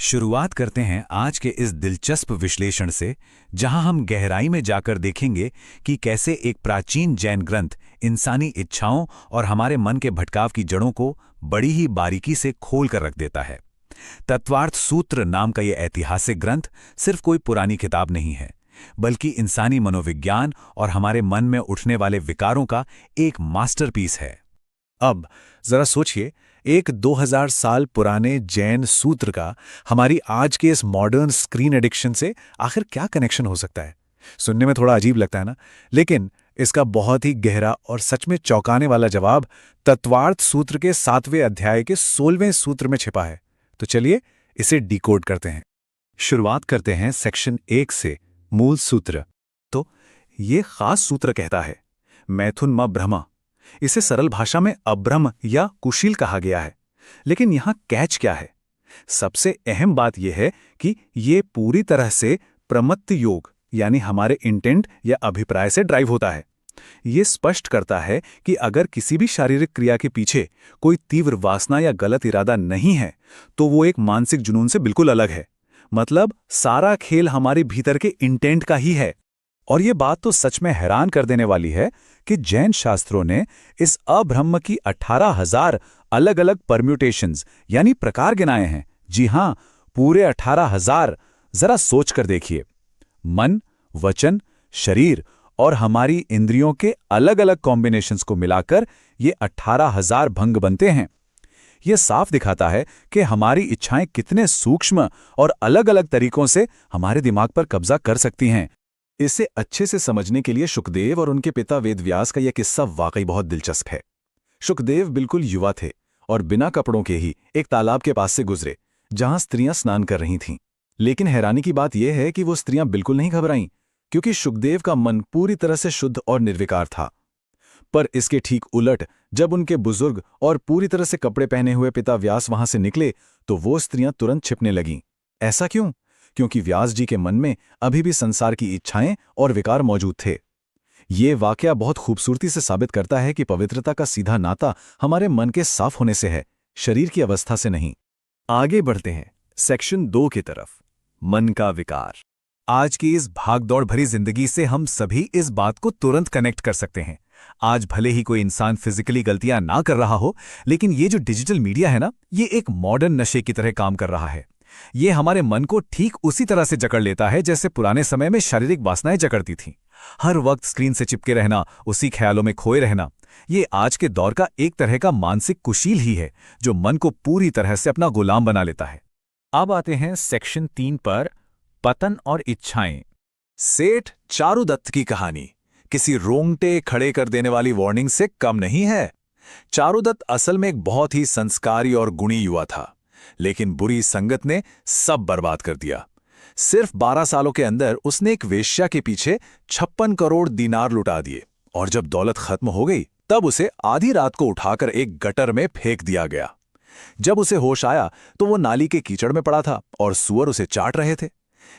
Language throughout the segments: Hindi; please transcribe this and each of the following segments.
शुरुआत करते हैं आज के इस दिलचस्प विश्लेषण से, जहां हम गहराई में जाकर देखेंगे कि कैसे एक प्राचीन जैन ग्रंथ इंसानी इच्छाओं और हमारे मन के भटकाव की जड़ों को बड़ी ही बारीकी से खोल कर रख देता है। तत्वार्थ सूत्र नाम का यह ऐतिहासिक ग्रंथ सिर्फ कोई पुरानी किताब नहीं है, बल्कि इंसानी मनोविज्ञान और हमारे मन में उठने वाले विकारों का एक मास्टरपीस है। अब जरा सोचिए, एक 2000 साल पुराने जैन सूत्र का हमारी आज के इस मॉडर्न स्क्रीन एडिक्शन से आखिर क्या कनेक्शन हो सकता है। सुनने में थोड़ा अजीब लगता है ना, लेकिन इसका बहुत ही गहरा और सच में चौंकाने वाला जवाब तत्वार्थ सूत्र के 7वें अध्याय के 16वें सूत्र में छिपा है। तो चलिए इसे डिकोड करते हैं। शुरुआत करते हैं सेक्शन 1 से, मूल सूत्र। तो ये खास सूत्र कहता है, मैथुन म ब्रह्म। इसे सरल भाषा में अब्रह्म या कुशील कहा गया है। लेकिन यहां कैच क्या है? सबसे अहम बात यह है कि ये पूरी तरह से प्रमत्त योग यानी हमारे इंटेंट या अभिप्राय से ड्राइव होता है। ये स्पष्ट करता है कि अगर किसी भी शारीरिक क्रिया के पीछे कोई तीव्र वासना या गलत इरादा नहीं है, तो वो एक मानसिक जुनून से बिल्कुल अलग है। मतलब सारा खेल हमारे भीतर के इंटेंट का ही है। और ये बात तो सच में हैरान कर देने वाली है कि जैन शास्त्रों ने इस अब्रह्म की 18,000 अलग अलग परम्यूटेशंस यानी प्रकार गिनाए हैं। जी हां, पूरे 18,000। जरा सोच कर देखिए, मन, वचन, शरीर और हमारी इंद्रियों के अलग अलग कॉम्बिनेशंस को मिलाकर ये 18,000 भंग बनते हैं। ये साफ दिखाता है कि हमारी इच्छाएं कितने सूक्ष्म और अलग अलग तरीकों से हमारे दिमाग पर कब्जा कर सकती हैं। इसे अच्छे से समझने के लिए शुकदेव और उनके पिता वेदव्यास का यह किस्सा वाकई बहुत दिलचस्प है। शुकदेव बिल्कुल युवा थे और बिना कपड़ों के ही एक तालाब के पास से गुजरे, जहां स्त्रियां स्नान कर रही थीं। लेकिन हैरानी की बात यह है कि वो स्त्रियां बिल्कुल नहीं घबराईं, क्योंकि शुकदेव का मन पूरी तरह से शुद्ध और निर्विकार था। पर इसके ठीक उलट, जब उनके बुजुर्ग और पूरी तरह से कपड़े पहने हुए पिता व्यास वहां से निकले, तो वो स्त्रियां तुरंत छिपने लगीं। ऐसा क्यों? क्योंकि व्यास जी के मन में अभी भी संसार की इच्छाएं और विकार मौजूद थे। ये वाकया बहुत खूबसूरती से साबित करता है कि पवित्रता का सीधा नाता हमारे मन के साफ होने से है, शरीर की अवस्था से नहीं। आगे बढ़ते हैं सेक्शन 2 की तरफ, मन का विकार। आज की इस भागदौड़ भरी जिंदगी से हम सभी इस बात को तुरंत कनेक्ट कर सकते हैं। आज भले ही कोई इंसान फिजिकली गलतियां ना कर रहा हो, लेकिन ये जो डिजिटल मीडिया है ना, ये एक मॉडर्न नशे की तरह काम कर रहा है। ये हमारे मन को ठीक उसी तरह से जकड़ लेता है जैसे पुराने समय में शारीरिक वासनाएं जकड़ती थीं। हर वक्त स्क्रीन से चिपके रहना, उसी ख्यालों में खोए रहना, ये आज के दौर का एक तरह का मानसिक कुशील ही है, जो मन को पूरी तरह से अपना गुलाम बना लेता है। अब आते हैं सेक्शन 3 पर, पतन और इच्छाएं। सेठ चारुदत्त की कहानी किसी रोंगटे खड़े कर देने वाली वार्निंग से कम नहीं है। चारुदत्त असल में एक बहुत ही संस्कारी और गुणी युवा था, लेकिन बुरी संगत ने सब बर्बाद कर दिया। सिर्फ 12 सालों के अंदर उसने एक वेश्या के पीछे 56 करोड़ दीनार लुटा दिए, और जब दौलत खत्म हो गई, तब उसे आधी रात को उठाकर एक गटर में फेंक दिया गया। जब उसे होश आया तो वो नाली के कीचड़ में पड़ा था और सूअर उसे चाट रहे थे।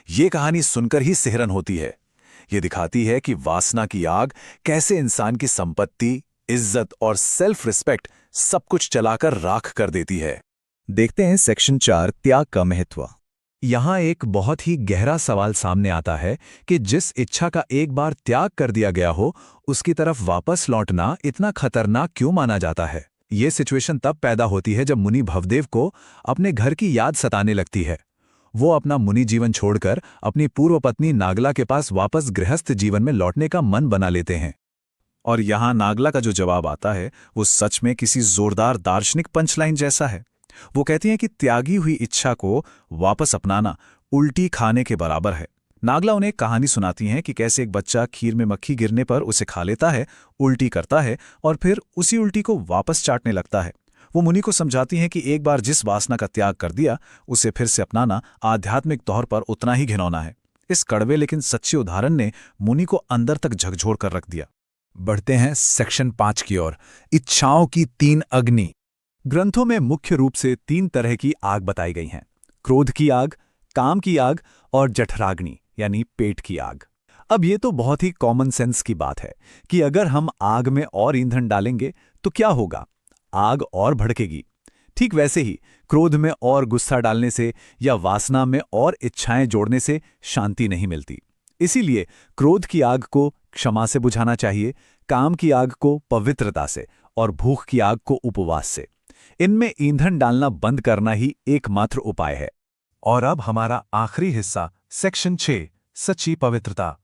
ये कहानी सुनकर ही सिहरन होती है। ये दिखाती है कि वासना की आग कैसे इंसान की संपत्ति, इज्जत और सेल्फ रिस्पेक्ट सब कुछ चलाकर राख कर देती है। देखते हैं सेक्शन 4, त्याग का महत्व। यहां एक बहुत ही गहरा सवाल सामने आता है कि जिस इच्छा का एक बार त्याग कर दिया गया हो, उसकी तरफ वापस लौटना इतना खतरनाक क्यों माना जाता है? ये सिचुएशन तब पैदा होती है जब मुनि भवदेव को अपने घर की याद सताने लगती है। वो अपना मुनि जीवन छोड़कर अपनी पूर्व पत्नी नागला के पास वापस गृहस्थ जीवन में लौटने का मन बना लेते हैं। और यहां नागला का जो जवाब आता है, वो सच में किसी जोरदार दार्शनिक पंचलाइन जैसा है। वो कहती हैं कि त्यागी हुई इच्छा को वापस अपनाना उल्टी खाने के बराबर है। नागला उन्हें एक कहानी सुनाती हैं कि कैसे एक बच्चा खीर में मक्खी गिरने पर उसे खा लेता है, उल्टी करता है और फिर उसी उल्टी को वापस चाटने लगता है। वो मुनि को समझाती हैं कि एक बार जिस वासना का त्याग कर दिया, उसे फिर से अपनाना आध्यात्मिक तौर पर उतना ही घिनौना है। इस कड़वे लेकिन सच्चे उदाहरण ने मुनि को अंदर तक झकझोर कर रख दिया। बढ़ते हैं सेक्शन 5 की ओर, इच्छाओं की 3 अग्नि। ग्रंथों में मुख्य रूप से 3 तरह की आग बताई गई हैं: क्रोध की आग, काम की आग और जठराग्नि यानी पेट की आग। अब ये तो बहुत ही कॉमन सेंस की बात है कि अगर हम आग में और ईंधन डालेंगे तो क्या होगा? आग और भड़केगी। ठीक वैसे ही क्रोध में और गुस्सा डालने से या वासना में और इच्छाएं जोड़ने से शांति नहीं मिलती। इसीलिए क्रोध की आग को क्षमा से बुझाना चाहिए, काम की आग को पवित्रता से और भूख की आग को उपवास से। इनमें ईंधन डालना बंद करना ही एकमात्र उपाय है। और अब हमारा आखिरी हिस्सा, सेक्शन 6, सच्ची पवित्रता।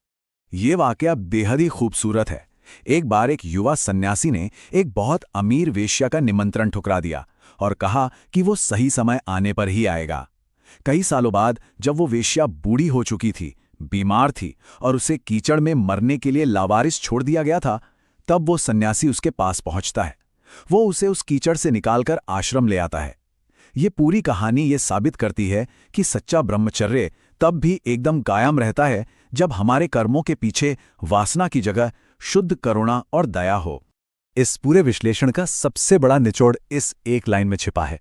ये वाकया बेहद ही खूबसूरत है। एक बार एक युवा सन्यासी ने एक बहुत अमीर वेश्या का निमंत्रण ठुकरा दिया और कहा कि वो सही समय आने पर ही आएगा। कई सालों बाद जब वो वेश्या बूढ़ी हो चुकी थी, बीमार थी और उसे कीचड़ में मरने के लिए लावारिस छोड़ दिया गया था, तब वो सन्यासी उसके पास पहुंचता है। वो उसे उस कीचड़ से निकालकर आश्रम ले आता है। ये पूरी कहानी ये साबित करती है कि सच्चा ब्रह्मचर्य तब भी एकदम कायम रहता है जब हमारे कर्मों के पीछे वासना की जगह शुद्ध करुणा और दया हो। इस पूरे विश्लेषण का सबसे बड़ा निचोड़ इस एक लाइन में छिपा है।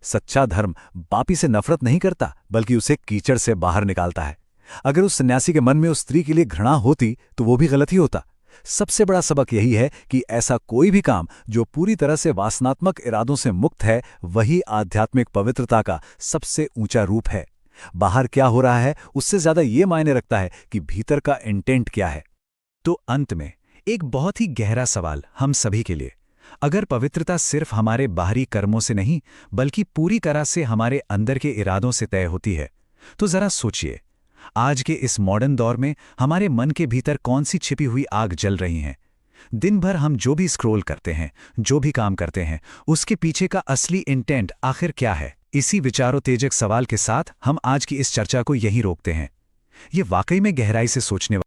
सच्चा धर्म पापी से नफरत नहीं करता, बल्कि उसे कीचड़ से बाहर निकालता है। अगर उस सन्यासी के मन में उस स्त्री के लिए घृणा होती तो वो भी गलत ही होता। सबसे बड़ा सबक यही है कि ऐसा कोई भी काम जो पूरी तरह से वासनात्मक इरादों से मुक्त है, वही आध्यात्मिक पवित्रता का सबसे ऊंचा रूप है। बाहर क्या हो रहा है उससे ज्यादा ये मायने रखता है कि भीतर का इंटेंट क्या है। तो अंत में एक बहुत ही गहरा सवाल हम सभी के लिए। अगर पवित्रता सिर्फ हमारे बाहरी कर्मों से नहीं, बल्कि पूरी तरह से हमारे अंदर के इरादों से तय होती है, तो जरा सोचिए, आज के इस मॉडर्न दौर में हमारे मन के भीतर कौन सी छिपी हुई आग जल रही हैं? दिन भर हम जो भी स्क्रॉल करते हैं, जो भी काम करते हैं, उसके पीछे का असली इंटेंट आखिर क्या है? इसी विचारोत्तेजक सवाल के साथ हम आज की इस चर्चा को यहीं रोकते हैं। ये वाकई में गहराई से सोचने